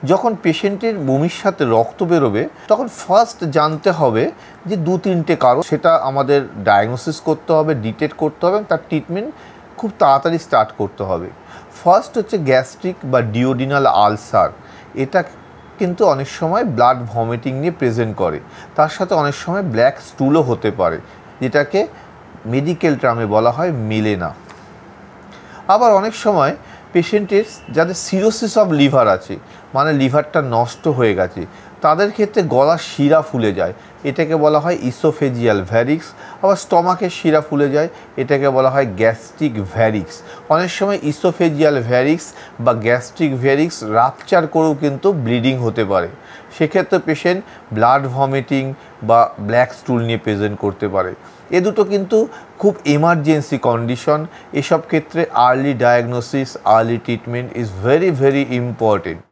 যখন পেশেন্টের বমির সাথে রক্ত বেরোবে তখন ফার্স্ট জানতে হবে যে 2-3টে কারণ, সেটা আমাদের ডায়াগনোসিস করতে হবে, ডিটেক্ট করতে হবে, তার ট্রিটমেন্ট খুব তাড়াতাড়ি স্টার্ট করতে হবে। ফার্স্ট হচ্ছে গ্যাস্ট্রিক বা ডিওডিনাল আলসার। এটা কিন্তু অনেক সময় ব্লাড ভমিটিং নিয়ে প্রেজেন্ট করে, তার সাথে অনেক সময় ব্ল্যাক স্টুলও হতে পারে, যেটাকে মেডিকেল টার্মে বলা হয় মেলেনা। আবার অনেক সময় পেশেন্টের যাদের সিরোসিস অফ লিভার আছে, মানে লিভারটা নষ্ট হয়ে গেছে, তাদের ক্ষেত্রে গলার শিরা ফুলে যায়, এটাকে বলা হয় ইসোফেজিয়াল ভ্যারিক্স। আবার স্টমাকের শিরা ফুলে যায়, এটাকে বলা হয় গ্যাস্ট্রিক ভ্যারিক্স। অনেক সময় ইসোফেজিয়াল ভ্যারিক্স বা গ্যাস্ট্রিক ভ্যারিক্স রাপচার করেও কিন্তু ব্লিডিং হতে পারে। সেক্ষেত্রে পেশেন্ট ব্লাড ভমিটিং বা ব্ল্যাক স্টুল নিয়ে প্রেজেন্ট করতে পারে। এ দুটো কিন্তু খুব এমার্জেন্সি কন্ডিশন। এসব ক্ষেত্রে early diagnosis, early treatment is very very important.